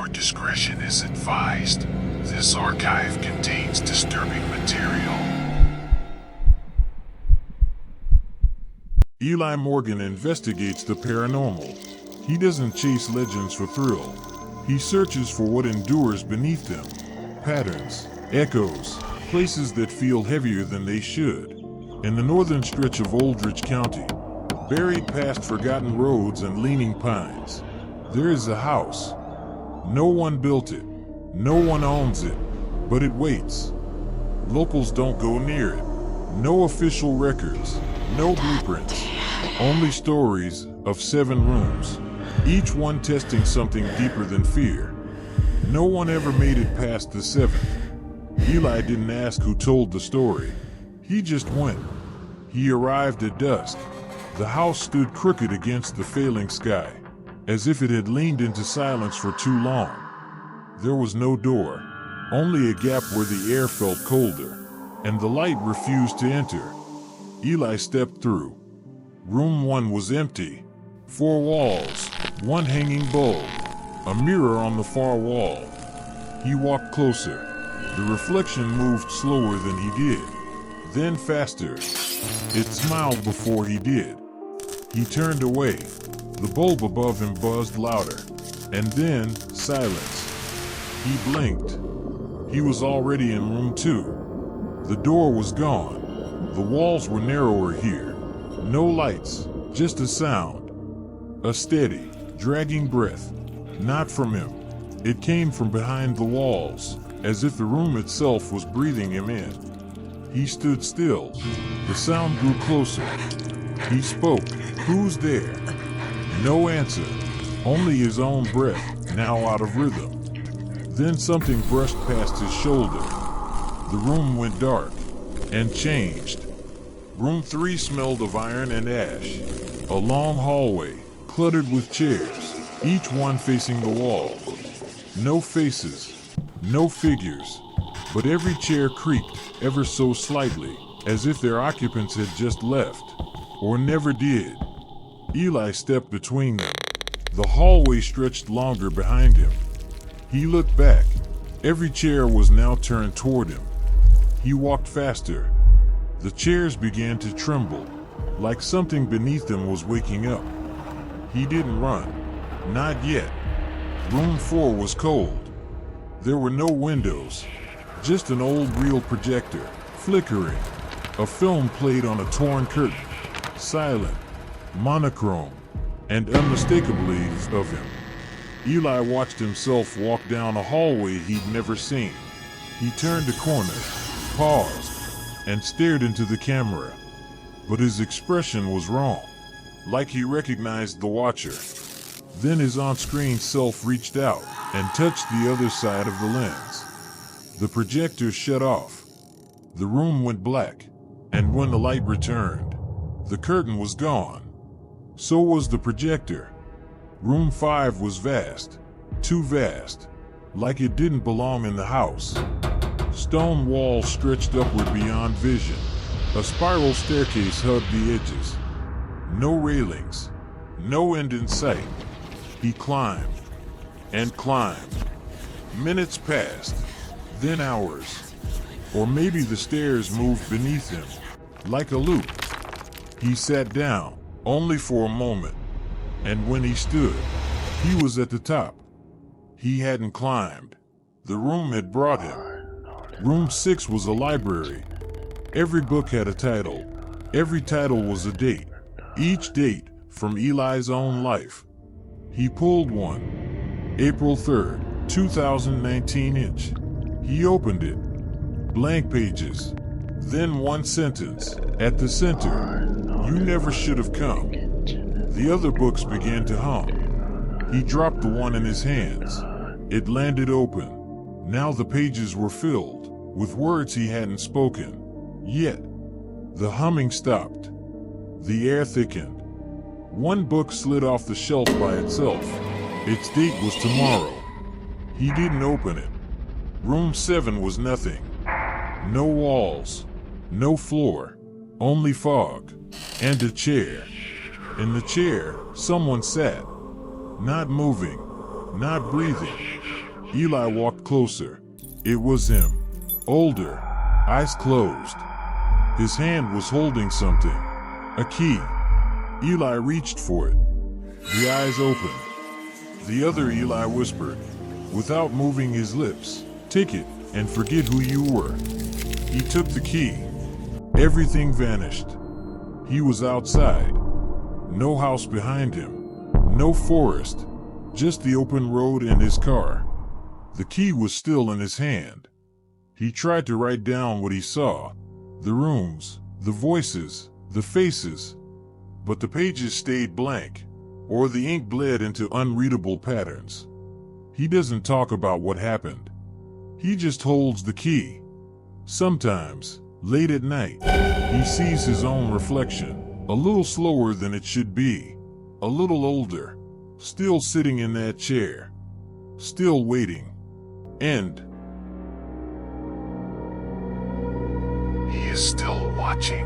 Viewer discretion is advised. This archive contains disturbing material. Eli Morgan investigates the paranormal. He doesn't chase legends for thrill. He searches for what endures beneath them. Patterns, echoes, places that feel heavier than they should. In the northern stretch of Oldridge County, buried past forgotten roads and leaning pines, there is a house. No one built it. No one owns it. But it waits. Locals don't go near it. No official records. No blueprints. Only stories of 7 rooms, each one testing something deeper than fear. No one ever made it past the 7th. Eli didn't ask who told the story. He just went. He arrived at dusk. The house stood crooked against the failing sky, as if it had leaned into silence for too long. There was no door, only a gap where the air felt colder, and the light refused to enter. Eli stepped through. Room 1 was empty. 4 walls, 1 hanging bulb, a mirror on the far wall. He walked closer. The reflection moved slower than he did, then faster. It smiled before he did. He turned away. The bulb above him buzzed louder, and then silence. He blinked. He was already in room 2. The door was gone. The walls were narrower here. No lights, just a sound. A steady, dragging breath. Not from him. It came from behind the walls, as if the room itself was breathing him in. He stood still. The sound grew closer. He spoke. "Who's there?" No answer. Only his own breath, now out of rhythm. Then something brushed past his shoulder. The room went dark and changed. Room 3 smelled of iron and ash. A long hallway, cluttered with chairs, each one facing the wall. No faces, no figures, but every chair creaked ever so slightly, as if their occupants had just left, or never did. Eli stepped between them. The hallway stretched longer behind him. He looked back. Every chair was now turned toward him. He walked faster. The chairs began to tremble, like something beneath them was waking up. He didn't run. Not yet. Room 4 was cold. There were no windows, just an old reel projector, flickering. A film played on a torn curtain, silent, monochrome, and unmistakably of him. Eli watched himself walk down a hallway he'd never seen. He turned a corner, paused, and stared into the camera. But his expression was wrong, like he recognized the watcher. Then his on-screen self reached out and touched the other side of the lens. The projector shut off. The room went black, and when the light returned, the curtain was gone. So was the projector. Room 5 was vast, too vast, like it didn't belong in the house. Stone walls stretched upward beyond vision. A spiral staircase hugged the edges. No railings, no end in sight. He climbed and climbed. Minutes passed, then hours. Or maybe the stairs moved beneath him, like a loop. He sat down, only for a moment. And when he stood, he was at the top. He hadn't climbed. The room had brought him. Room 6 was a library. Every book had a title. Every title was a date. Each date from Eli's own life. He pulled one. April 3rd, 2019 inch. He opened it. Blank pages. Then one sentence. At the center, "You never should have come." The other books began to hum. He dropped the one in his hands. It landed open. Now the pages were filled with words he hadn't spoken. Yet, the humming stopped. The air thickened. One book slid off the shelf by itself. Its date was tomorrow. He didn't open it. Room 7 was nothing. No walls, no floor, only fog, and a chair. In the chair, someone sat. Not moving, not breathing, Eli walked closer. It was him. Older. Eyes closed. His hand was holding something. A key. Eli reached for it. The eyes opened. The other Eli whispered, without moving his lips, "Take it, and forget who you were." He took the key. Everything vanished. He was outside. No house behind him. No forest. Just the open road and his car. The key was still in his hand. He tried to write down what he saw. The rooms, the voices, the faces. But the pages stayed blank, or the ink bled into unreadable patterns. He doesn't talk about what happened. He just holds the key. Sometimes, late at night, he sees his own reflection, a little slower than it should be, a little older, still sitting in that chair, still waiting. And he is still watching.